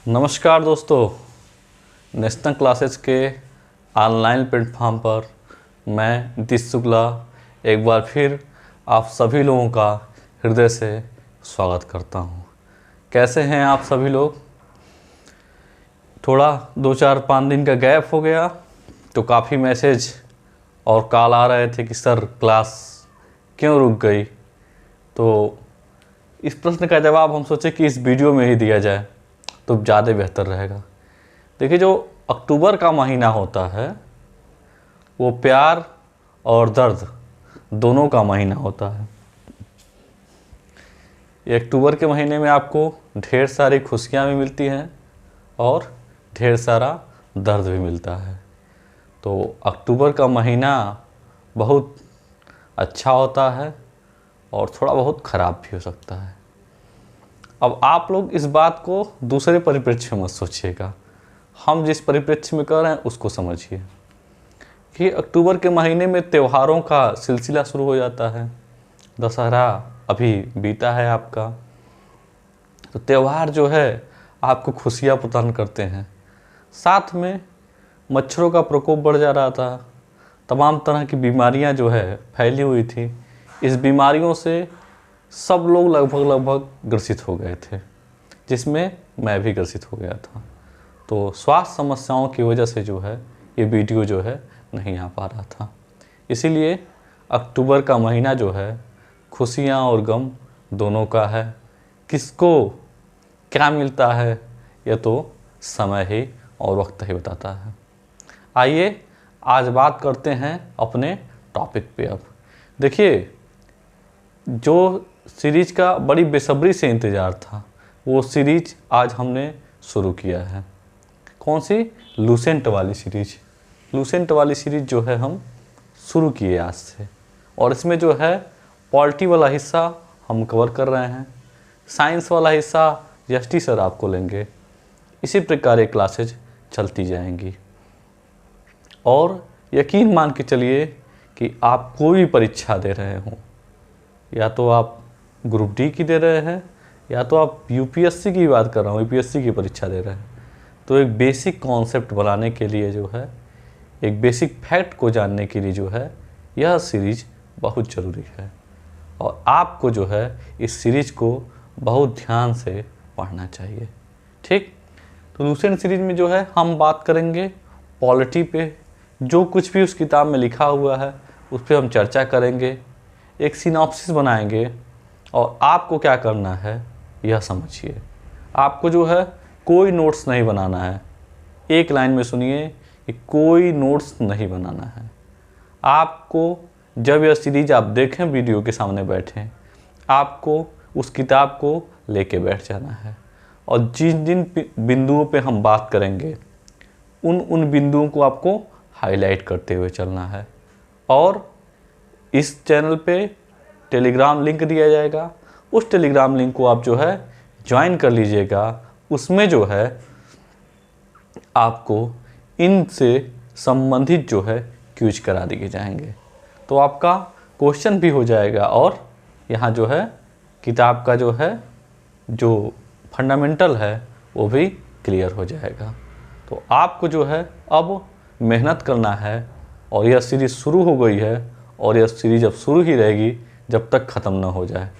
नमस्कार दोस्तों, national classes के ऑनलाइन प्लेटफॉर्म पर मैं नीतीश शुक्ला एक बार फिर आप सभी लोगों का हृदय से स्वागत करता हूं। कैसे हैं आप सभी लोग? थोड़ा 2-4-5 दिन का गैप हो गया तो काफ़ी मैसेज और कॉल आ रहे थे कि सर क्लास क्यों रुक गई। तो इस प्रश्न का जवाब हम सोचे कि इस वीडियो में ही दिया जाए तो ज़्यादा बेहतर रहेगा। देखिए, जो अक्टूबर का महीना होता है वो प्यार और दर्द दोनों का महीना होता है। ये अक्टूबर के महीने में आपको ढेर सारी खुशियाँ भी मिलती हैं और ढेर सारा दर्द भी मिलता है। तो अक्टूबर का महीना बहुत अच्छा होता है और थोड़ा बहुत ख़राब भी हो सकता है। अब आप लोग इस बात को दूसरे परिप्रेक्ष्य में मत सोचिएगा, हम जिस परिप्रेक्ष्य में कर रहे हैं उसको समझिए कि अक्टूबर के महीने में त्योहारों का सिलसिला शुरू हो जाता है। दशहरा अभी बीता है आपका, तो त्यौहार जो है आपको खुशियाँ प्रदान करते हैं। साथ में मच्छरों का प्रकोप बढ़ जा रहा था, तमाम तरह की बीमारियां जो है फैली हुई थी। इस बीमारियों से सब लोग लगभग ग्रसित हो गए थे, जिसमें मैं भी ग्रसित हो गया था। तो स्वास्थ्य समस्याओं की वजह से जो है ये वीडियो जो है नहीं आ पा रहा था। इसीलिए अक्टूबर का महीना जो है खुशियाँ और गम दोनों का है। किसको क्या मिलता है यह तो समय ही और वक्त ही बताता है। आइए आज बात करते हैं अपने टॉपिक पे। अब देखिए, जो सीरीज का बड़ी बेसब्री से इंतज़ार था वो सीरीज आज हमने शुरू किया है। कौन सी? लूसेंट वाली सीरीज। लूसेंट वाली सीरीज जो है हम शुरू किए आज से, और इसमें जो है पॉलिटी वाला हिस्सा हम कवर कर रहे हैं, साइंस वाला हिस्सा यष्टि सर आपको लेंगे। इसी प्रकार ये क्लासेज चलती जाएंगी। और यकीन मान के चलिए कि आप कोई भी परीक्षा दे रहे हों, या तो आप ग्रुप डी की दे रहे हैं या तो आप यूपीएससी की बात कर रहा हूँ, यूपीएससी की परीक्षा दे रहे हैं, तो एक बेसिक कॉन्सेप्ट बनाने के लिए जो है, एक बेसिक फैक्ट को जानने के लिए जो है यह सीरीज बहुत ज़रूरी है। और आपको जो है इस सीरीज को बहुत ध्यान से पढ़ना चाहिए। ठीक, तो दूसरे सीरीज में जो है हम बात करेंगे पॉलिटी पे। जो कुछ भी उस किताब में लिखा हुआ है उस पर हम चर्चा करेंगे, एक सिनॉप्सिस बनाएंगे। और आपको क्या करना है यह समझिए। आपको जो है कोई नोट्स नहीं बनाना है। एक लाइन में सुनिए कि कोई नोट्स नहीं बनाना है। आपको जब यह सीरीज आप देखें, वीडियो के सामने बैठें, आपको उस किताब को लेके बैठ जाना है। और जिन जिन बिंदुओं पे हम बात करेंगे उन बिंदुओं को आपको हाईलाइट करते हुए चलना है। और इस चैनल पे टेलीग्राम लिंक दिया जाएगा, उस टेलीग्राम लिंक को आप जो है ज्वाइन कर लीजिएगा। उसमें जो है आपको इनसे संबंधित जो है क्विज करा दिए जाएंगे, तो आपका क्वेश्चन भी हो जाएगा और यहाँ जो है किताब का जो है जो फंडामेंटल है वो भी क्लियर हो जाएगा। तो आपको जो है अब मेहनत करना है। और यह सीरीज़ शुरू हो गई है और यह सीरीज अब शुरू ही रहेगी जब तक ख़त्म ना हो जाए।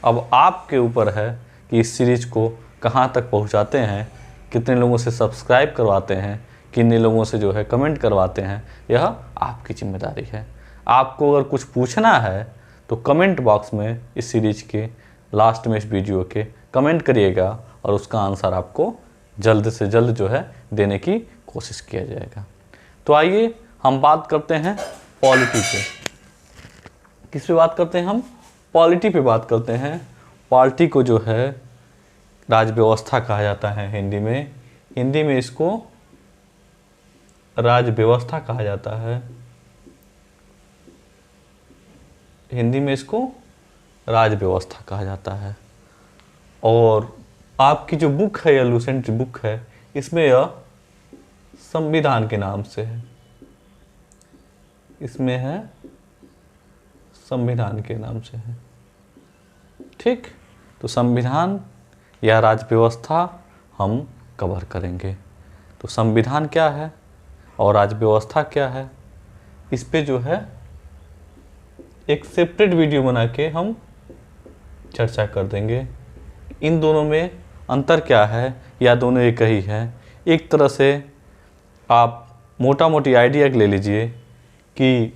अब आपके ऊपर है कि इस सीरीज़ को कहाँ तक पहुँचाते हैं, कितने लोगों से सब्सक्राइब करवाते हैं, कितने लोगों से जो है कमेंट करवाते हैं, यह आपकी जिम्मेदारी है। आपको अगर कुछ पूछना है तो कमेंट बॉक्स में इस सीरीज़ के लास्ट में इस वीडियो के कमेंट करिएगा और उसका आंसर आपको जल्द से जल्द जो है देने की कोशिश किया जाएगा। तो आइए हम बात करते हैं पॉलिटी पे। किस पे बात करते हैं हम? पॉलिटी पे बात करते हैं। पॉलिटी को जो है राज व्यवस्था कहा जाता है हिंदी में। हिंदी में इसको राज व्यवस्था कहा जाता है। हिंदी में इसको राज व्यवस्था कहा जाता है। और आपकी जो बुक है, या लूसेंट बुक है, इसमें यह संविधान के नाम से है। इसमें है संविधान के नाम से है। ठीक, तो संविधान या राज व्यवस्था हम कवर करेंगे। तो संविधान क्या है और राज्य व्यवस्था क्या है, इस पे जो है एक सेपरेट वीडियो बना के हम चर्चा कर देंगे। इन दोनों में अंतर क्या है या दोनों एक ही है। एक तरह से आप मोटा मोटी आइडिया ले लीजिए कि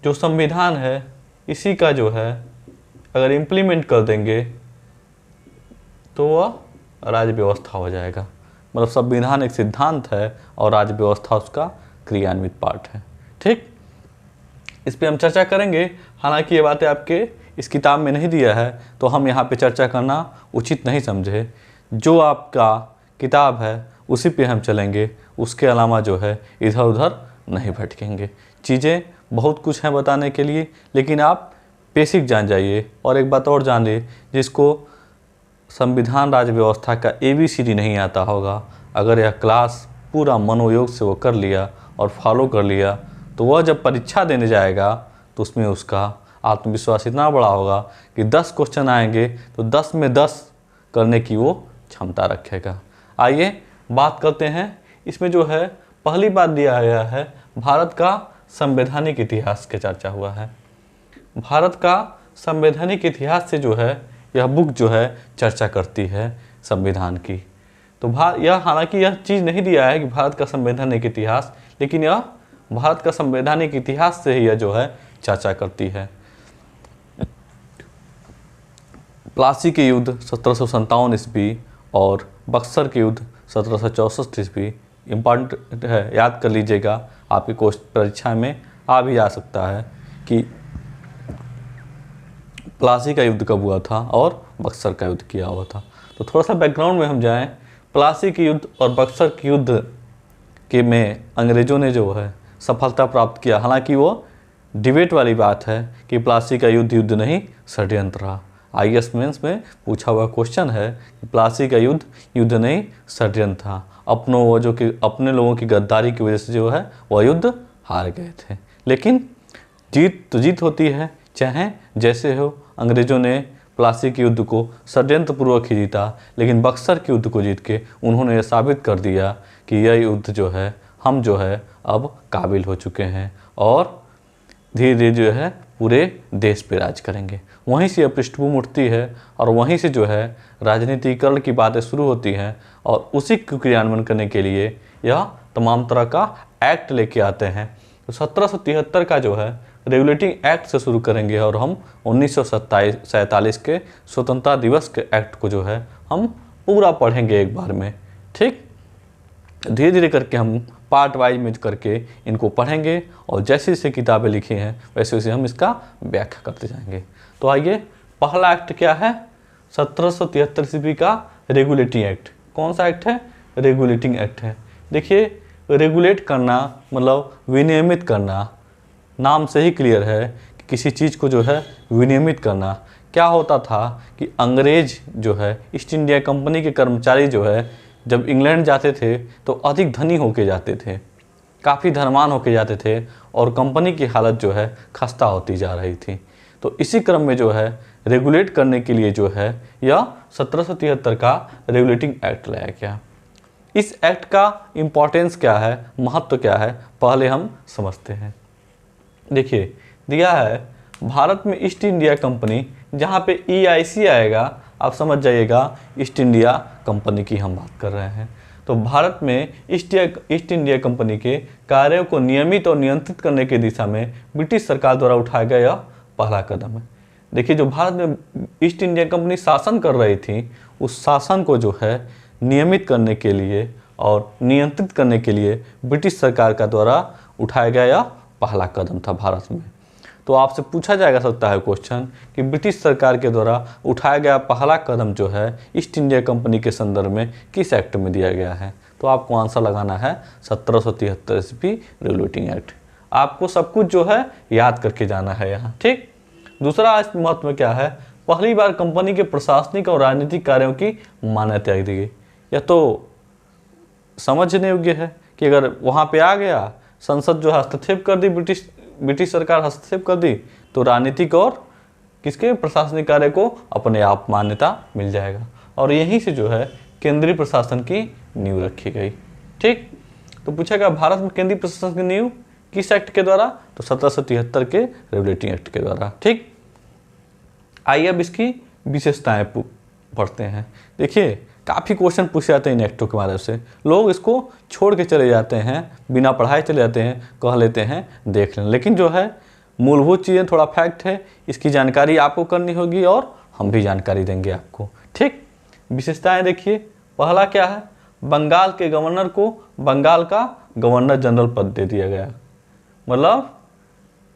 जो संविधान है इसी का जो है अगर इम्प्लीमेंट कर देंगे तो वह राज्य व्यवस्था हो जाएगा। मतलब संविधान एक सिद्धांत है और राज्य व्यवस्था उसका क्रियान्वित पार्ट है। ठीक, इस पे हम चर्चा करेंगे। हालांकि ये बातें आपके इस किताब में नहीं दिया है तो हम यहाँ पे चर्चा करना उचित नहीं समझे। जो आपका किताब है उसी पे हम चलेंगे, उसके अलावा जो है इधर उधर नहीं भटकेंगे। चीज़ें बहुत कुछ हैं बताने के लिए, लेकिन आप बेसिक जान जाइए। और एक बात और जान लीजिए, जिसको संविधान राज्य व्यवस्था का ABCD नहीं आता होगा, अगर यह क्लास पूरा मनोयोग से वो कर लिया और फॉलो कर लिया तो वह जब परीक्षा देने जाएगा तो उसमें उसका आत्मविश्वास इतना बड़ा होगा कि 10 क्वेश्चन आएंगे तो 10 में 10 करने की वो क्षमता रखेगा। आइए बात करते हैं। इसमें जो है पहली बात दिया गया है भारत का संवैधानिक इतिहास की चर्चा हुआ है। भारत का संवैधानिक इतिहास से जो है यह बुक जो है चर्चा करती है संविधान की। तो यह हालांकि यह चीज़ नहीं दिया है कि भारत का संवैधानिक इतिहास, लेकिन यह भारत का संवैधानिक इतिहास से ही यह जो है चर्चा करती है। प्लासी के युद्ध 1757 ईस्वी और बक्सर के युद्ध 1764 ईस्वी इम्पॉर्टेंट है, याद कर लीजिएगा। आपकी परीक्षा में आ भी आ सकता है कि प्लासी का युद्ध कब हुआ था और बक्सर का युद्ध किया हुआ था। तो थोड़ा सा बैकग्राउंड में हम जाएं। प्लासी के युद्ध और बक्सर के युद्ध के में अंग्रेज़ों ने जो है सफलता प्राप्त किया। हालांकि वो डिबेट वाली बात है कि प्लासी का युद्ध नहीं षड्यंत्र रहा। IAS मेंस में पूछा हुआ क्वेश्चन है कि प्लासी का युद्ध नहीं षड्यंत्र था। अपने लोगों की गद्दारी की वजह से जो है वह युद्ध हार गए थे। लेकिन जीत तो जीत होती है, चाहे जैसे हो। अंग्रेज़ों ने प्लासी के युद्ध को षड्यंत्रपूर्वक ही जीता, लेकिन बक्सर के युद्ध को जीत के उन्होंने यह साबित कर दिया कि यह युद्ध जो है हम जो है अब काबिल हो चुके हैं और धीरे धीरे जो है पूरे देश पे राज करेंगे। वहीं से यह पृष्ठभूमि उठती है और वहीं से जो है राजनीतिकरण की बातें शुरू होती हैं और उसी को क्रियान्वयन करने के लिए यह तमाम तरह का एक्ट लेके आते हैं। तो 1773 का जो है रेगुलेटिंग एक्ट से शुरू करेंगे और हम 1947 के स्वतंत्रता दिवस के एक्ट को जो है हम पूरा पढ़ेंगे एक बार में। ठीक, धीरे धीरे करके हम पार्ट वाइज में करके इनको पढ़ेंगे और जैसे जैसे किताबें लिखी हैं वैसे वैसे हम इसका व्याख्या करते जाएंगे। तो आइए, पहला एक्ट क्या है? 1773 ईस्वी का रेगुलेटिंग एक्ट। कौन सा एक्ट है? रेगुलेटिंग एक्ट है। देखिए, रेगुलेट करना मतलब विनियमित करना, नाम से ही क्लियर है कि किसी चीज़ को जो है विनियमित करना। क्या होता था कि अंग्रेज जो है ईस्ट इंडिया कंपनी के कर्मचारी जो है जब इंग्लैंड जाते थे तो अधिक धनी होके जाते थे, काफ़ी धनवान होके जाते थे और कंपनी की हालत जो है खस्ता होती जा रही थी। तो इसी क्रम में जो है रेगुलेट करने के लिए जो है यह 1773 का रेगुलेटिंग एक्ट लाया गया। इस एक्ट का इम्पोर्टेंस क्या है, महत्व क्या है, पहले हम समझते हैं। देखिए, दिया है भारत में ईस्ट इंडिया कंपनी, जहाँ पे EIC आएगा आप समझ जाइएगा ईस्ट इंडिया कंपनी की हम बात कर रहे हैं। तो भारत में ईस्ट इंडिया कंपनी के कार्यों को नियमित और नियंत्रित करने की दिशा में ब्रिटिश सरकार द्वारा उठाया गया यह पहला कदम है। देखिए, जो भारत में ईस्ट इंडिया कंपनी शासन कर रही थी, उस शासन को जो है नियमित करने के लिए और नियंत्रित करने के लिए ब्रिटिश सरकार का द्वारा उठाया गया यह पहला कदम था भारत में। तो आपसे पूछा जाएगा सकता है क्वेश्चन कि ब्रिटिश सरकार के द्वारा उठाया गया पहला कदम जो है ईस्ट इंडिया कंपनी के संदर्भ में किस एक्ट में दिया गया है? तो आपको आंसर लगाना है 1773 ईस्वी रेगुलेटिंग एक्ट। आपको सब कुछ जो है याद करके जाना है यहाँ। ठीक, दूसरा इस महत्व में क्या है? पहली बार कंपनी के प्रशासनिक और राजनीतिक कार्यों की मान्यता दी गई। यह तो समझने योग्य है कि अगर वहाँ पे आ गया, संसद जो हस्तक्षेप कर दी, ब्रिटिश सरकार हस्तक्षेप कर दी, तो राजनीतिक और किसके प्रशासनिक कार्य को अपने आप मान्यता मिल जाएगा और यहीं से जो है केंद्रीय प्रशासन की नींव रखी गई। ठीक, तो पूछेगा भारत में केंद्रीय प्रशासन की नींव किस एक्ट के द्वारा, तो 1773 के रेगुलेटिंग एक्ट के द्वारा। ठीक, आइए अब इसकी विशेषताएं पढ़ते हैं। देखिए काफ़ी क्वेश्चन पूछे जाते हैं इन एक्टों के माध्यम से, लोग इसको छोड़ के चले जाते हैं, बिना पढ़ाए चले जाते हैं, कह लेते हैं देख लें, लेकिन जो है मूलभूत चीज़ें थोड़ा फैक्ट है, इसकी जानकारी आपको करनी होगी और हम भी जानकारी देंगे आपको। ठीक, विशेषताएं देखिए, पहला क्या है, बंगाल के गवर्नर को बंगाल का गवर्नर जनरल पद दे दिया गया। मतलब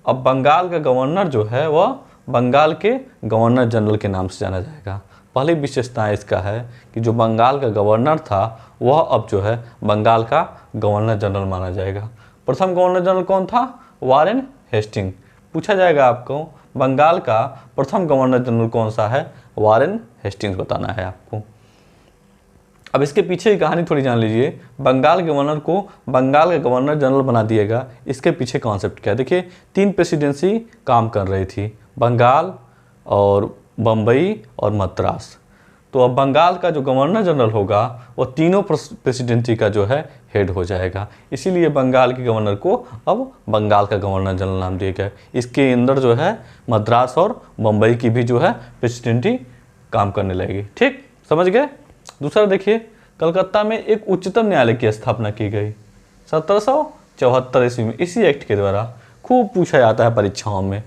अब बंगाल का गवर्नर जो है वह बंगाल के गवर्नर जनरल के नाम से जाना जाएगा। पहली विशेषता इसका है कि जो बंगाल का गवर्नर था वह अब जो है बंगाल का गवर्नर जनरल माना जाएगा। प्रथम गवर्नर जनरल कौन था, वारेन हेस्टिंग। पूछा जाएगा आपको बंगाल का प्रथम गवर्नर जनरल कौन सा है, वारेन हेस्टिंग्स बताना है आपको। अब इसके पीछे की कहानी थोड़ी जान लीजिए, बंगाल गवर्नर को बंगाल का गवर्नर जनरल बना दिएगा, इसके पीछे कॉन्सेप्ट क्या है। देखिए 3 प्रेसिडेंसी काम कर रही थी, बंगाल और बम्बई और मद्रास। तो अब बंगाल का जो गवर्नर जनरल होगा वो तीनों प्रेसिडेंसी का जो है हेड हो जाएगा, इसीलिए बंगाल के गवर्नर को अब बंगाल का गवर्नर जनरल नाम दिया गया। इसके अंदर जो है मद्रास और बम्बई की भी जो है प्रेसिडेंसी काम करने लगेगी। ठीक, समझ गए। दूसरा देखिए, कलकत्ता में एक उच्चतम न्यायालय की स्थापना की गई 1774 ईस्वी में। इसी एक्ट के द्वारा खूब पूछा जाता है परीक्षाओं में,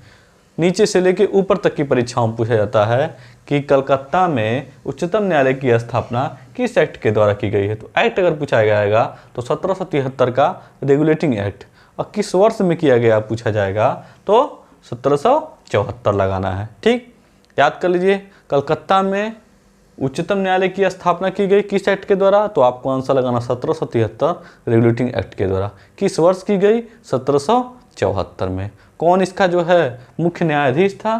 नीचे से लेके ऊपर तक की परीक्षाओं में पूछा जाता है कि कलकत्ता में उच्चतम न्यायालय की स्थापना किस एक्ट के द्वारा की गई है। तो एक्ट अगर पूछा जाएगा तो 1773 का रेगुलेटिंग एक्ट, और किस वर्ष में किया गया पूछा जाएगा तो 1774 लगाना है। ठीक, याद कर लीजिए, कलकत्ता में उच्चतम न्यायालय की स्थापना की गई किस एक्ट के द्वारा, तो आपको आंसर लगाना 1773 रेगुलेटिंग एक्ट के द्वारा। किस वर्ष की गई, 1774 में। कौन इसका जो है मुख्य न्यायाधीश था,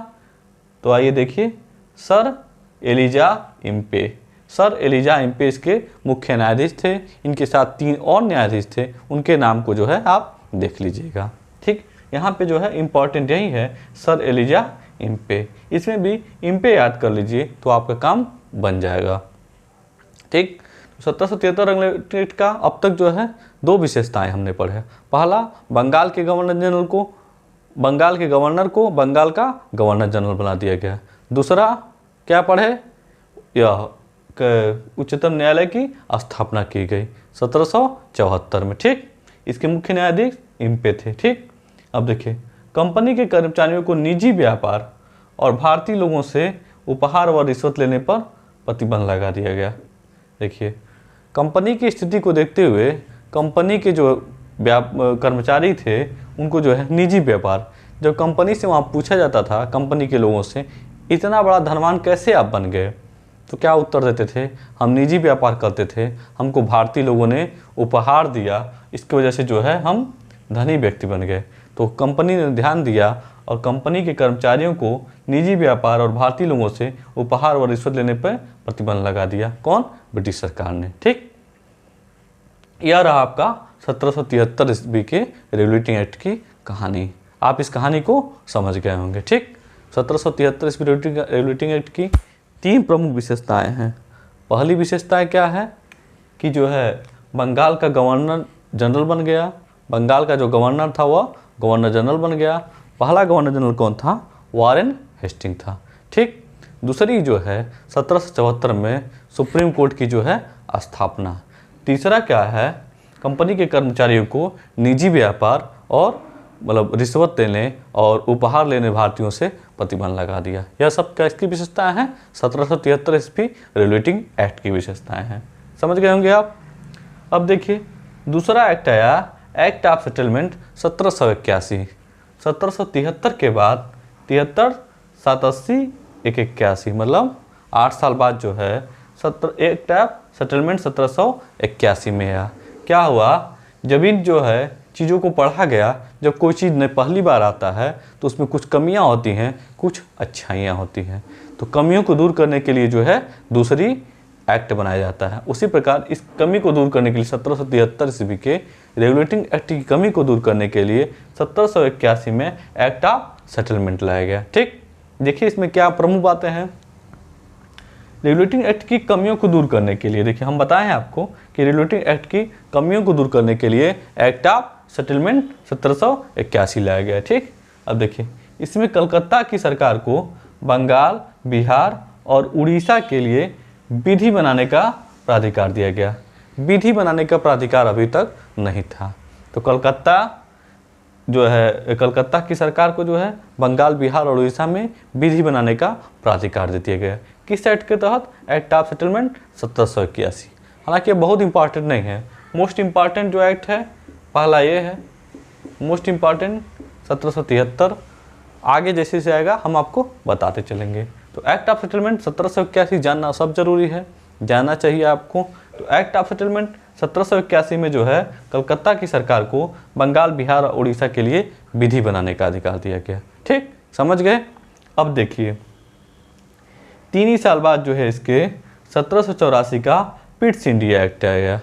तो आइए देखिए, sir Elijah Impey. Sir Elijah Impey इसके मुख्य न्यायाधीश थे, इनके साथ 3 और न्यायाधीश थे, उनके नाम को जो है आप देख लीजिएगा। ठीक, यहाँ पे जो है इंपॉर्टेंट यही है सर एलिजा इम्पे, इसमें भी इम्पे याद कर लीजिए तो आपका काम बन जाएगा। ठीक, 1773 रेगुलेटिंग एक्ट का अब तक जो है 2 विशेषताएं हमने पढ़े। पहला, बंगाल के गवर्नर जनरल को बंगाल के गवर्नर को बंगाल का गवर्नर जनरल बना दिया गया। दूसरा क्या पढ़े, यह उच्चतम न्यायालय की स्थापना की गई 1774 में। ठीक, इसके मुख्य न्यायाधीश इम्पे थे। ठीक, अब देखिए, कंपनी के कर्मचारियों को निजी व्यापार और भारतीय लोगों से उपहार व रिश्वत लेने पर प्रतिबंध लगा दिया गया। देखिए, कंपनी की स्थिति को देखते हुए कंपनी के जो कर्मचारी थे उनको जो है निजी व्यापार, जब कंपनी से वहाँ पूछा जाता था कंपनी के लोगों से, इतना बड़ा धनवान कैसे आप बन गए, तो क्या उत्तर देते थे, हम निजी व्यापार करते थे, हमको भारतीय लोगों ने उपहार दिया, इसकी वजह से जो है हम धनी व्यक्ति बन गए। तो कंपनी ने ध्यान दिया और कंपनी के कर्मचारियों को निजी व्यापार और भारतीय लोगों से उपहार व रिश्वत लेने पर प्रतिबंध लगा दिया। कौन, ब्रिटिश सरकार ने। ठीक, यह रहा आपका 1773 ईस्वी के रेगुलेटिंग एक्ट की कहानी। आप इस कहानी को समझ गए होंगे। ठीक, 1773 ईस्वी रेगुलेटिंग एक्ट की 3 प्रमुख विशेषताएं हैं। पहली विशेषता क्या है कि जो है बंगाल का गवर्नर जनरल बन गया, बंगाल का जो गवर्नर था वह गवर्नर जनरल बन गया। पहला गवर्नर जनरल कौन था, वारेन हेस्टिंग था। ठीक, दूसरी जो है 1774 में सुप्रीम कोर्ट की जो है स्थापना। तीसरा क्या है, कंपनी के कर्मचारियों को निजी व्यापार और मतलब रिश्वत देने और उपहार लेने भारतीयों से प्रतिबंध लगा दिया। यह सब क्या इसकी विशेषताएं हैं, 1773 ईस्वी रेगुलेटिंग एक्ट की विशेषताएं हैं। समझ गए होंगे आप। अब देखिए, दूसरा एक्ट आया, एक्ट ऑफ सेटलमेंट 1781। 1773 के बाद 73, 87, 81, मतलब 8 साल बाद जो है एक्ट ऑफ सेटलमेंट 1781 में आया। क्या हुआ, जब इन जो है चीज़ों को पढ़ा गया, जब कोई चीज़ ने पहली बार आता है तो उसमें कुछ कमियां होती हैं, कुछ अच्छाइयां होती हैं, तो कमियों को दूर करने के लिए जो है दूसरी एक्ट बनाया जाता है। उसी प्रकार इस कमी को दूर करने के लिए 1773 ईस्वी के रेगुलेटिंग एक्ट की कमी को दूर करने के लिए 1781 में एक्ट ऑफ सेटलमेंट लाया गया। ठीक, देखिए इसमें क्या प्रमुख बातें हैं। रेगुलेटिंग एक्ट की कमियों को दूर करने के लिए, देखिए हम बताए हैं आपको कि रेगुलेटिंग एक्ट की कमियों को दूर करने के लिए एक्ट ऑफ सेटलमेंट 1781 लाया गया। ठीक, अब देखिए इसमें कलकत्ता की सरकार को बंगाल, बिहार और उड़ीसा के लिए विधि बनाने का प्राधिकार दिया गया। विधि बनाने का प्राधिकार अभी तक नहीं था, तो कलकत्ता की सरकार को जो है बंगाल, बिहार और उड़ीसा में विधि बनाने का प्राधिकार दे दिया गया। किस एक्ट के तहत? Act of settlement 1781। हालांकि ये बहुत इंपॉर्टेंट नहीं है। मोस्ट इंपॉर्टेंट जो एक्ट है पहला ये है, मोस्ट इंपॉर्टेंट 1773। आगे जैसे से आएगा हम आपको बताते चलेंगे। तो एक्ट ऑफ सेटलमेंट 1781 जानना सब जरूरी है, जानना चाहिए आपको। तो एक्ट ऑफ सेटलमेंट 1781 में जो है कलकत्ता की सरकार को बंगाल, बिहार और उड़ीसा के लिए विधि बनाने का अधिकार दिया गया। ठीक, समझ गए। अब देखिए 3 ही साल बाद जो है इसके 1784 का पिट्स इंडिया एक्ट आ गया।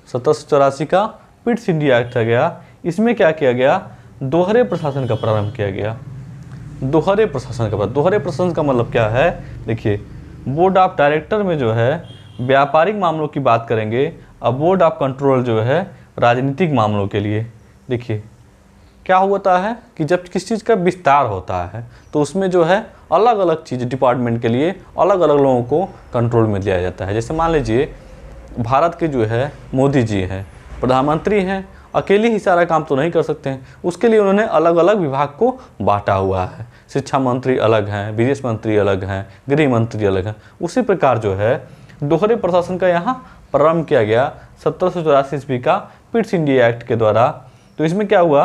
1784 का पिट्स इंडिया एक्ट आ गया। इसमें क्या किया गया? दोहरे प्रशासन का प्रारंभ किया गया। दोहरे प्रशासन का मतलब क्या है? देखिए बोर्ड ऑफ डायरेक्टर में जो है व्यापारिक मामलों की बात करेंगे, अब बोर्ड ऑफ कंट्रोल जो है राजनीतिक मामलों के लिए। देखिए क्या होता है कि जब किसी चीज़ का विस्तार होता है तो उसमें जो है अलग अलग चीज़ डिपार्टमेंट के लिए अलग अलग लोगों को कंट्रोल में लिया जाता है। जैसे मान लीजिए भारत के जो है मोदी जी हैं, प्रधानमंत्री हैं, अकेले ही सारा काम तो नहीं कर सकते हैं, उसके लिए उन्होंने अलग अलग विभाग को बांटा हुआ है। शिक्षा मंत्री अलग हैं, विदेश मंत्री अलग हैं, गृह मंत्री अलग हैं। उसी प्रकार जो है दोहरे प्रशासन का यहाँ प्रारंभ किया गया 1784 ईस्वी का पिट्स इंडिया एक्ट के द्वारा। तो इसमें क्या हुआ?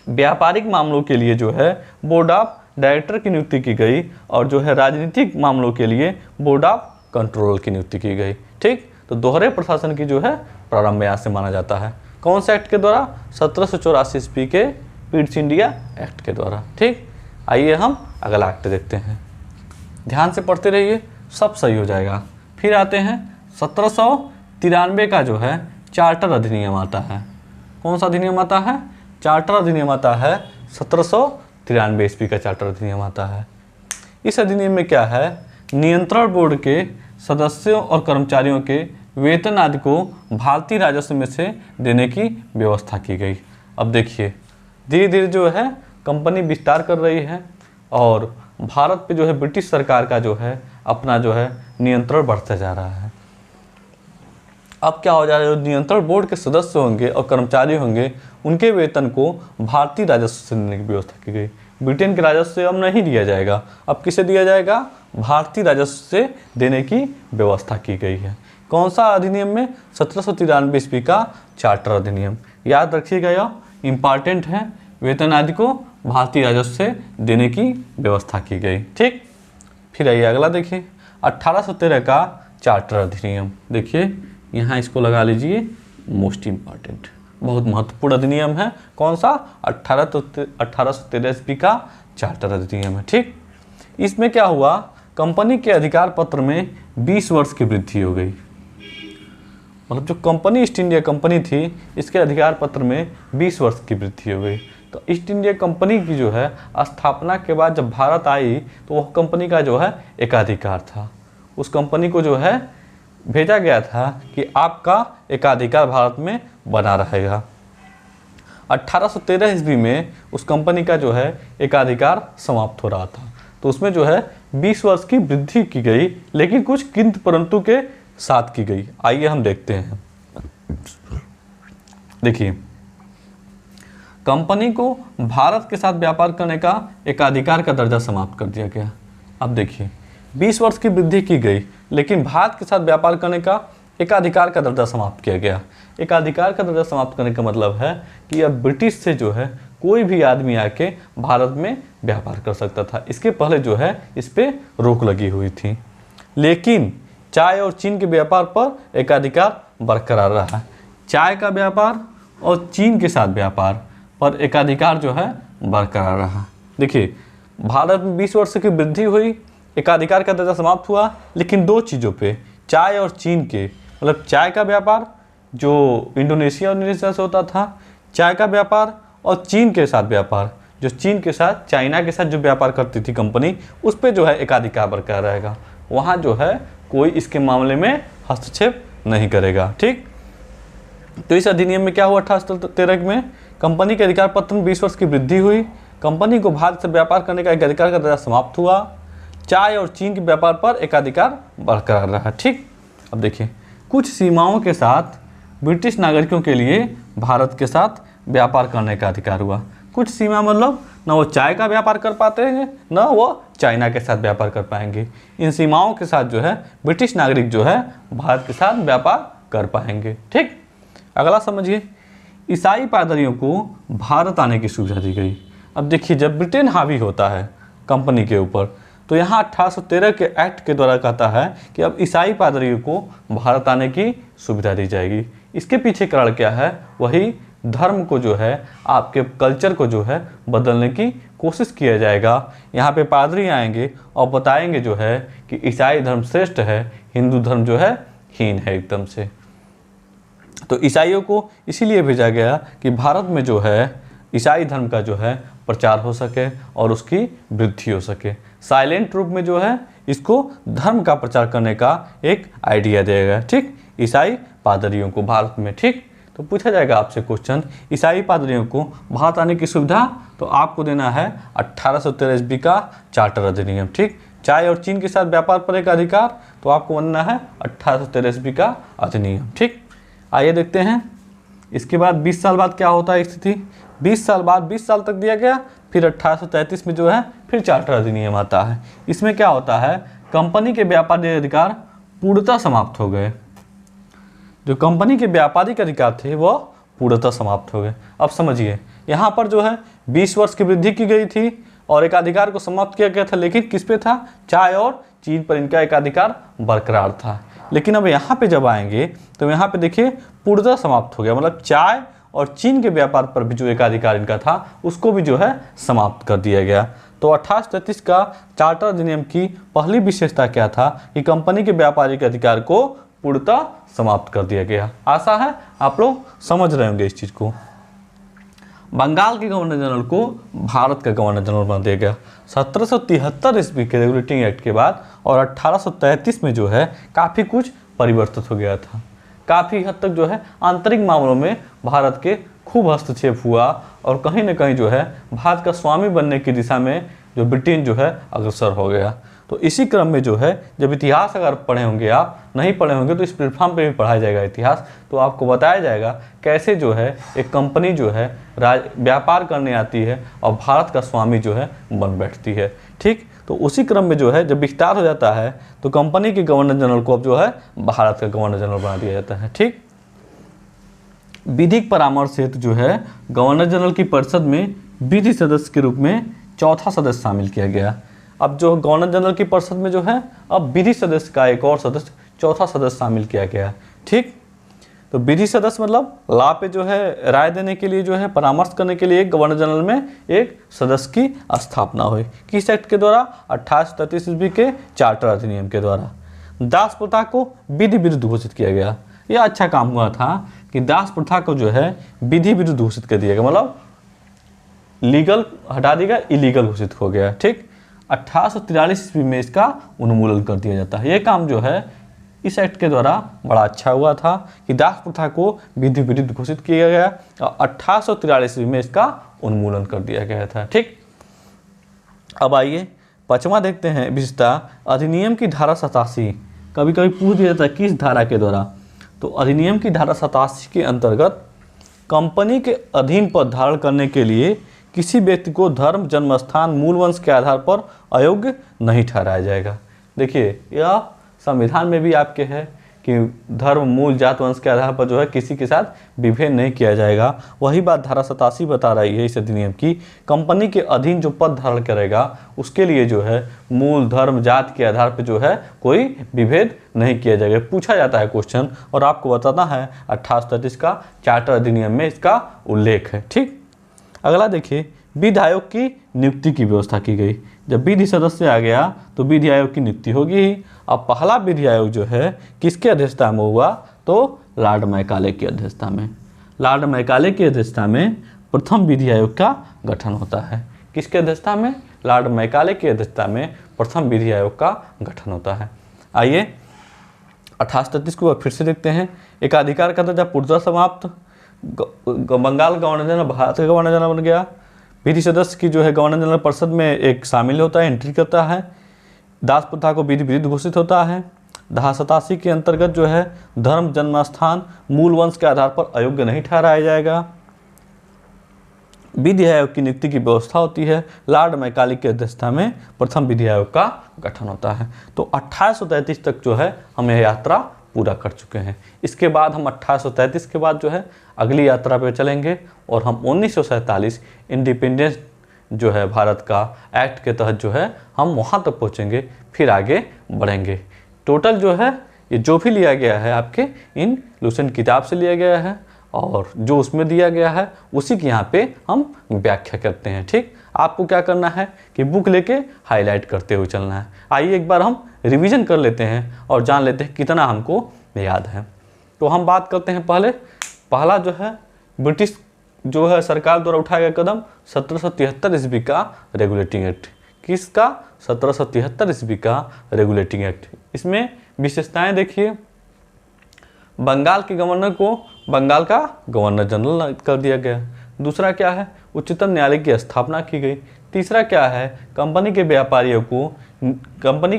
व्यापारिक मामलों के लिए जो है बोर्ड ऑफ डायरेक्टर की नियुक्ति की गई और जो है राजनीतिक मामलों के लिए बोर्ड ऑफ कंट्रोल की नियुक्ति की गई। ठीक, तो दोहरे प्रशासन की जो है प्रारंभ यहाँ से माना जाता है। कौन से एक्ट के द्वारा? 1784 ईस्वी के पिट्स इंडिया एक्ट के द्वारा। ठीक, आइए हम अगला एक्ट देखते हैं। ध्यान से पढ़ते रहिए, सब सही हो जाएगा। फिर आते हैं 1793 का जो है चार्टर अधिनियम आता है। कौन सा अधिनियम आता है? चार्टर अधिनियम आता है। 1793 ईस्वी का चार्टर अधिनियम आता है। इस अधिनियम में क्या है? नियंत्रण बोर्ड के सदस्यों और कर्मचारियों के वेतन आदि को भारतीय राजस्व में से देने की व्यवस्था की गई। अब देखिए धीरे धीरे जो है कंपनी विस्तार कर रही है और भारत पे जो है ब्रिटिश सरकार का जो है अपना जो है नियंत्रण बढ़ता जा रहा है। अब क्या हो जा रहा है? जो नियंत्रण बोर्ड के सदस्य होंगे और कर्मचारी होंगे उनके वेतन को भारतीय राजस्व से देने की व्यवस्था की गई। ब्रिटेन के राजस्व से अब नहीं दिया जाएगा, अब किसे दिया जाएगा? भारतीय राजस्व से देने की व्यवस्था की गई है। कौन सा अधिनियम में? 1793 ईस्वी का चार्टर अधिनियम। याद रखिएगा, यह इंपॉर्टेंट है। वेतन आदि को भारतीय राजस्व से देने की व्यवस्था की गई। ठीक, फिर आइए अगला देखिए 1813 का चार्टर अधिनियम। देखिए यहाँ इसको लगा लीजिए, मोस्ट इम्पॉर्टेंट, बहुत महत्वपूर्ण अधिनियम है। कौन सा? 1813 ईस्वी का चार्टर अधिनियम है। ठीक, इसमें क्या हुआ? कंपनी के अधिकार पत्र में 20 वर्ष की वृद्धि हो गई। मतलब जो कंपनी ईस्ट इंडिया कंपनी थी इसके अधिकार पत्र में 20 वर्ष की वृद्धि हो गई। तो ईस्ट इंडिया कंपनी की जो है स्थापना के बाद जब भारत आई तो वह कंपनी का जो है एकाधिकार था। उस कंपनी को जो है भेजा गया था कि आपका एकाधिकार भारत में बना रहेगा। 1813 ईस्वी में उस कंपनी का जो है एकाधिकार समाप्त हो रहा था, तो उसमें जो है 20 वर्ष की वृद्धि की गई, लेकिन कुछ किंतु परंतु के साथ की गई। आइए हम देखते हैं। देखिए कंपनी को भारत के साथ व्यापार करने का एकाधिकार का दर्जा समाप्त कर दिया गया। अब देखिए 20 वर्ष की वृद्धि की गई, लेकिन भारत के साथ व्यापार करने का एकाधिकार का दर्जा समाप्त किया गया। एकाधिकार का दर्जा समाप्त करने का मतलब है कि अब ब्रिटिश से जो है कोई भी आदमी आके भारत में व्यापार कर सकता था। इसके पहले जो है इस पर रोक लगी हुई थी, लेकिन चाय और चीन के व्यापार पर एकाधिकार बरकरार रहा। चाय का व्यापार और चीन के साथ व्यापार पर एकाधिकार जो है बरकरार रहा। देखिए भारत में 20 वर्ष की वृद्धि हुई, एकाधिकार का दर्जा समाप्त हुआ, लेकिन दो चीज़ों पे, चाय और चीन के, मतलब चाय का व्यापार जो इंडोनेशिया और इंडोनेशिया से होता था, चाय का व्यापार और चीन के साथ व्यापार, जो चीन के साथ चाइना के साथ जो व्यापार करती थी कंपनी, उस पर जो है एकाधिकार बरकरार रहेगा। वहाँ जो है कोई इसके मामले में हस्तक्षेप नहीं करेगा। ठीक, तो इस अधिनियम में क्या हुआ 1813 में कंपनी के अधिकार पत्र में 20 वर्ष की वृद्धि हुई। कंपनी को भारत से व्यापार करने का एक अधिकार का दर्जा समाप्त हुआ। चाय और चीन के व्यापार पर एकाधिकार बरकरार रहा। ठीक, अब देखिए कुछ सीमाओं के साथ ब्रिटिश नागरिकों के लिए भारत के साथ व्यापार करने का अधिकार हुआ। कुछ सीमा मतलब न वो चाय का व्यापार कर पाते हैं न वो चाइना के साथ व्यापार कर पाएंगे। इन सीमाओं के साथ जो है ब्रिटिश नागरिक जो है भारत के साथ व्यापार कर पाएंगे। ठीक, अगला समझिए, ईसाई पादरियों को भारत आने की सुविधा दी गई। अब देखिए जब ब्रिटेन हावी होता है कंपनी के ऊपर तो यहाँ 1813 के एक्ट के द्वारा कहता है कि अब ईसाई पादरियों को भारत आने की सुविधा दी जाएगी। इसके पीछे कारण क्या है, वही धर्म को जो है आपके कल्चर को जो है बदलने की कोशिश किया जाएगा। यहाँ पे पादरी आएंगे और बताएंगे जो है कि ईसाई धर्म श्रेष्ठ है, हिंदू धर्म जो है हीन है एकदम से। तो ईसाइयों को इसीलिए भेजा गया कि भारत में जो है ईसाई धर्म का जो है प्रचार हो सके और उसकी वृद्धि हो सके। साइलेंट रूप में जो है इसको धर्म का प्रचार करने का एक आइडिया दिया गया। ठीक, ईसाई पादरियों को भारत में। ठीक, तो पूछा जाएगा आपसे क्वेश्चन, ईसाई पादरियों को भारत आने की सुविधा, तो आपको देना है 1813 ईस्वी का चार्टर अधिनियम। ठीक, चाय और चीन के साथ व्यापार पर एक अधिकार, तो आपको बनना है 1813 ईस्वी का अधिनियम। ठीक, आइए देखते हैं इसके बाद 20 साल बाद क्या होता है स्थिति। 20 साल बाद 20 साल तक दिया गया, फिर 1833 में जो है फिर चार्टर अधिनियम आता है। इसमें क्या होता है, कंपनी के व्यापारिक अधिकार पूर्णतः समाप्त हो गए। जो कंपनी के व्यापारिक अधिकार थे वह पूर्णतः समाप्त हो गए। अब समझिए यहाँ पर जो है 20 वर्ष की वृद्धि की गई थी और एकाधिकार को समाप्त किया गया था, लेकिन किस पे था, चाय और चीन पर इनका एकाधिकार बरकरार था। लेकिन अब यहाँ पे जब आएंगे तो यहाँ पे देखिए पूर्णतः समाप्त हो गया, मतलब चाय और चीन के व्यापार पर भी जो एकाधिकार इनका था उसको भी जो है समाप्त कर दिया गया। तो 1833 का चार्टर अधिनियम की पहली विशेषता क्या था कि कंपनी के व्यापारिक अधिकार को पूर्णतः समाप्त कर दिया गया। आशा है आप लोग समझ रहे होंगे इस चीज़ को। बंगाल के गवर्नर जनरल को भारत का गवर्नर जनरल बना दिया गया 1773 ईस्वी के रेगुलेटिंग एक्ट के बाद, और 1833 में जो है काफ़ी कुछ परिवर्तित हो गया था। काफ़ी हद तक जो है आंतरिक मामलों में भारत के खूब हस्तक्षेप हुआ और कहीं ना कहीं जो है भारत का स्वामी बनने की दिशा में जो ब्रिटेन जो है अग्रसर हो गया। तो इसी क्रम में जो है जब इतिहास अगर पढ़े होंगे, आप नहीं पढ़े होंगे तो इस प्लेटफॉर्म पे भी पढ़ाया जाएगा इतिहास, तो आपको बताया जाएगा कैसे जो है एक कंपनी जो है व्यापार करने आती है और भारत का स्वामी जो है बन बैठती है। ठीक, तो उसी क्रम में जो है जब विस्तार हो जाता है तो कंपनी के गवर्नर जनरल को अब जो है भारत का गवर्नर जनरल बना दिया जाता है। ठीक, विधिक परामर्श हेतु जो है गवर्नर जनरल की परिषद में विधि सदस्य के रूप में चौथा सदस्य शामिल किया गया। अब जो गवर्नर जनरल की परिषद में जो है अब विधि सदस्य का एक और सदस्य, चौथा सदस्य शामिल किया गया। ठीक, तो विधि सदस्य मतलब लॉ पे जो है राय देने के लिए जो है परामर्श करने के लिए गवर्नर जनरल में एक सदस्य की स्थापना हुई। किस एक्ट के द्वारा, 1833 ईस्वी के चार्टर अधिनियम के द्वारा। दास प्रथा को विधि विरुद्ध घोषित किया गया। यह अच्छा काम हुआ था कि दास प्रथा को जो है विधि विरुद्ध घोषित कर दिया गया, मतलब लीगल हटा दिया, इलीगल घोषित हो गया। ठीक, 1843 ईस्वी में इसका उन्मूलन कर दिया जाता है। ये काम जो है इस एक्ट के द्वारा बड़ा अच्छा हुआ था कि दास प्रथा को विधि विरुद्ध घोषित किया गया और 1843 ईस्वी में इसका उन्मूलन कर दिया गया था। ठीक, अब आइए पांचवा देखते हैं विशेषता, अधिनियम की धारा 87। कभी कभी पूछ दिया जाता है किस धारा के द्वारा, तो अधिनियम की धारा 87 के अंतर्गत कंपनी के अधीन पद धारण करने के लिए किसी व्यक्ति को धर्म, जन्म स्थान, मूल वंश के आधार पर अयोग्य नहीं ठहराया जाएगा। देखिए यह संविधान में भी आपके है कि धर्म, मूल, जात, वंश के आधार पर जो है किसी के साथ विभेद नहीं किया जाएगा। वही बात धारा 87 बता रही है इस अधिनियम की, कंपनी के अधीन जो पद धारण करेगा उसके लिए जो है मूल, धर्म, जात के आधार पर जो है कोई विभेद नहीं किया जाएगा। पूछा जाता है क्वेश्चन और आपको बताना है 1833 का चार्टर अधिनियम में इसका उल्लेख है। ठीक, अगला देखिए, विधि आयोग की नियुक्ति की व्यवस्था की गई। जब विधि सदस्य आ गया तो विधि आयोग की नियुक्ति होगी ही। अब पहला विधि आयोग जो है किसके अध्यक्षता में हुआ, तो लॉर्ड मैकाले की अध्यक्षता में। लॉर्ड मैकाले की अध्यक्षता में प्रथम विधि आयोग का गठन होता है। किसके अध्यक्षता में, लॉर्ड मैकाले की अध्यक्षता में प्रथम विधि आयोग का गठन होता है। आइए 1833 को फिर से देखते हैं। एकाधिकार का दर्जा पूर्णतः समाप्त, बंगाल गवर्नर जनरल भारत का गवर्नर जनरल बन गया। विधि सदस्य की जो है गवर्नर जनरल परिषद में एक शामिल होता है, एंट्री करता है। दास प्रथा को विधि विरुद्ध घोषित होता है। धारा 87 के अंतर्गत जो है धर्म, जन्म स्थान, मूल वंश के आधार पर अयोग्य नहीं ठहराया जाएगा। विधि आयोग की नियुक्ति की व्यवस्था होती है। लॉर्ड मैकाले की अध्यक्षता में प्रथम विधि आयोग का गठन होता है। तो 1833 तक जो है हम यह यात्रा पूरा कर चुके हैं। इसके बाद हम 1833 के बाद जो है अगली यात्रा पे चलेंगे और हम 1947 इंडिपेंडेंस जो है भारत का एक्ट के तहत जो है हम वहाँ तक पहुँचेंगे, फिर आगे बढ़ेंगे। टोटल जो है ये जो भी लिया गया है आपके इन लुसेंट किताब से लिया गया है और जो उसमें दिया गया है उसी की यहाँ पे हम व्याख्या करते हैं। ठीक, आपको क्या करना है कि बुक लेके हाईलाइट करते हुए चलना है। आइए एक बार हम रिवीजन कर लेते हैं और जान लेते हैं कितना हमको याद है। तो हम बात करते हैं पहला जो है ब्रिटिश जो है सरकार द्वारा उठाया गया कदम 1773 ईस्वी का रेगुलेटिंग एक्ट। किसका? 1773 ईस्वी का रेगुलेटिंग एक्ट। इसमें विशेषताएं देखिए, बंगाल के गवर्नर को बंगाल का गवर्नर जनरल कर दिया गया। दूसरा क्या है? उच्चतम न्यायालय की स्थापना की गई। तीसरा क्या है? कंपनी के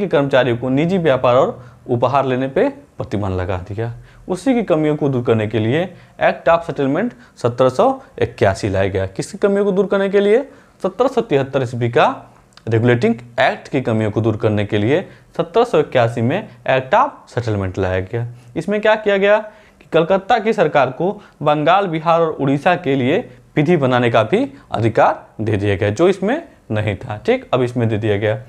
कर्मचारियों को निजी व्यापार और उपहार लेने पे प्रतिबंध लगा दिया। उसी की कमियों को दूर करने के लिए एक्ट ऑफ सेटलमेंट 1781 लाया गया। किसकी कमियों को दूर करने के लिए? 1773 ईस्वी का रेगुलेटिंग एक्ट की कमियों को दूर करने के लिए 1781 में एक्ट ऑफ सेटलमेंट लाया गया। इसमें क्या किया गया कि कलकत्ता की सरकार को बंगाल, बिहार और उड़ीसा के लिए विधि बनाने का भी अधिकार दे दिया गया, जो इसमें नहीं था। ठीक, अब इसमें दे दिया गया।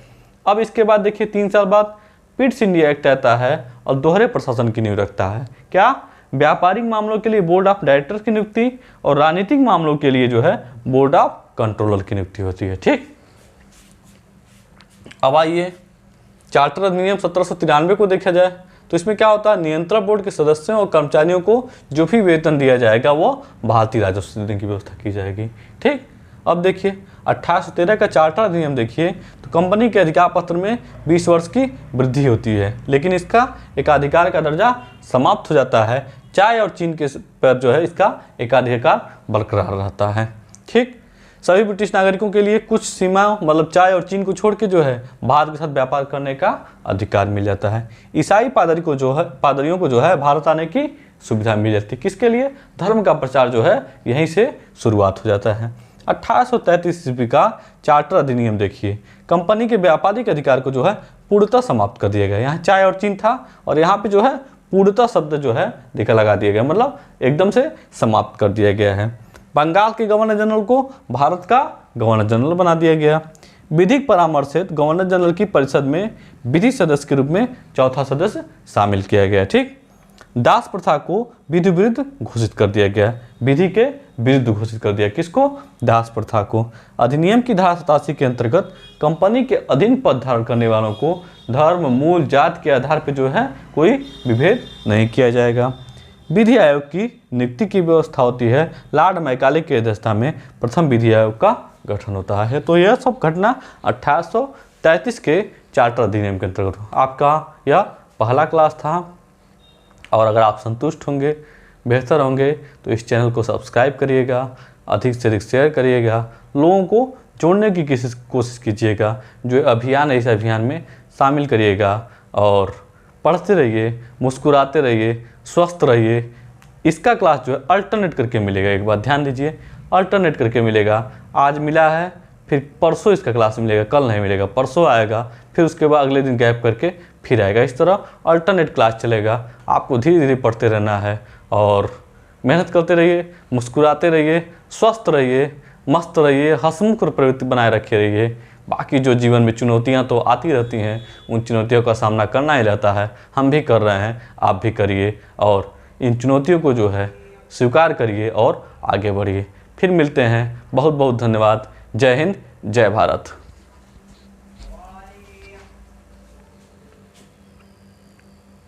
अब इसके बाद देखिए 3 साल बाद पिट्स इंडिया एक्ट आता है और दोहरे प्रशासन की नींव रखता है। क्या? व्यापारिक मामलों के लिए बोर्ड ऑफ डायरेक्टर की नियुक्ति और राजनीतिक मामलों के लिए जो है बोर्ड ऑफ कंट्रोलर की नियुक्ति होती है। ठीक, अब आइए चार्टर अधिनियम 1793 को देखा जाए तो इसमें क्या होता है? नियंत्रण बोर्ड के सदस्यों और कर्मचारियों को जो भी वेतन दिया जाएगा वो भारतीय राजस्व देने की व्यवस्था की जाएगी। ठीक, अब देखिए 1813 का चार्टर अधिनियम देखिए तो कंपनी के अधिकार पत्र में 20 वर्ष की वृद्धि होती है, लेकिन इसका एकाधिकार का दर्जा समाप्त हो जाता है। चाय और चीन के पर जो है इसका एकाधिकार बरकरार रहता है। ठीक, सभी ब्रिटिश नागरिकों के लिए कुछ सीमा मतलब चाय और चीन को छोड़ के जो है भारत के साथ व्यापार करने का अधिकार मिल जाता है। ईसाई पादरियों को जो है भारत आने की सुविधा मिल जाती है। किसके लिए? धर्म का प्रचार जो है यहीं से शुरुआत हो जाता है। 1833 ईस्वी का चार्टर अधिनियम देखिए, कंपनी के व्यापारिक अधिकार को जो है पूर्णतः समाप्त कर दिया गया। यहाँ चाय और चीन था और यहाँ पे जो है पूर्णतः शब्द जो है देखा लगा दिया गया, मतलब एकदम से समाप्त कर दिया गया है। बंगाल के गवर्नर जनरल को भारत का गवर्नर जनरल बना दिया गया। विधिक परामर्श हेतु गवर्नर जनरल की परिषद में विधि सदस्य के रूप में चौथा सदस्य शामिल किया गया। ठीक, दास प्रथा को विधि विरुद्ध घोषित कर दिया गया। विधि के विरुद्ध घोषित कर दिया। किसको? दास प्रथा को। अधिनियम की धारा 87 के अंतर्गत कंपनी के अधीन पद धारण करने वालों को धर्म, मूल, जाति के आधार पर जो है कोई विभेद नहीं किया जाएगा। विधि आयोग की नियुक्ति की व्यवस्था होती है। लॉर्ड मैकाले की अध्यक्षता में प्रथम विधि आयोग का गठन होता है। तो यह सब घटना 1833 के चार्टर अधिनियम के अंतर्गत। आपका यह पहला क्लास था और अगर आप संतुष्ट होंगे, बेहतर होंगे तो इस चैनल को सब्सक्राइब करिएगा, अधिक से अधिक शेयर करिएगा, लोगों को जोड़ने की कोशिश कीजिएगा। जो अभियान है इस अभियान में शामिल करिएगा और पढ़ते रहिए, मुस्कुराते रहिए, स्वस्थ रहिए। इसका क्लास जो है अल्टरनेट करके मिलेगा। एक बात ध्यान दीजिए, अल्टरनेट करके मिलेगा। आज मिला है, फिर परसों इसका क्लास मिलेगा, कल नहीं मिलेगा, परसों आएगा, फिर उसके बाद अगले दिन गैप करके फिर आएगा। इस तरह अल्टरनेट क्लास चलेगा। आपको धीरे धीरे पढ़ते रहना है और मेहनत करते रहिए, मुस्कुराते रहिए, स्वस्थ रहिए, मस्त रहिए, हंसमुख प्रवृत्ति बनाए रखे रहिए। बाकी जो जीवन में चुनौतियां तो आती रहती हैं, उन चुनौतियों का सामना करना ही रहता है। हम भी कर रहे हैं, आप भी करिए और इन चुनौतियों को जो है स्वीकार करिए और आगे बढ़िए। फिर मिलते हैं। बहुत बहुत धन्यवाद। जय हिंद, जय भारत।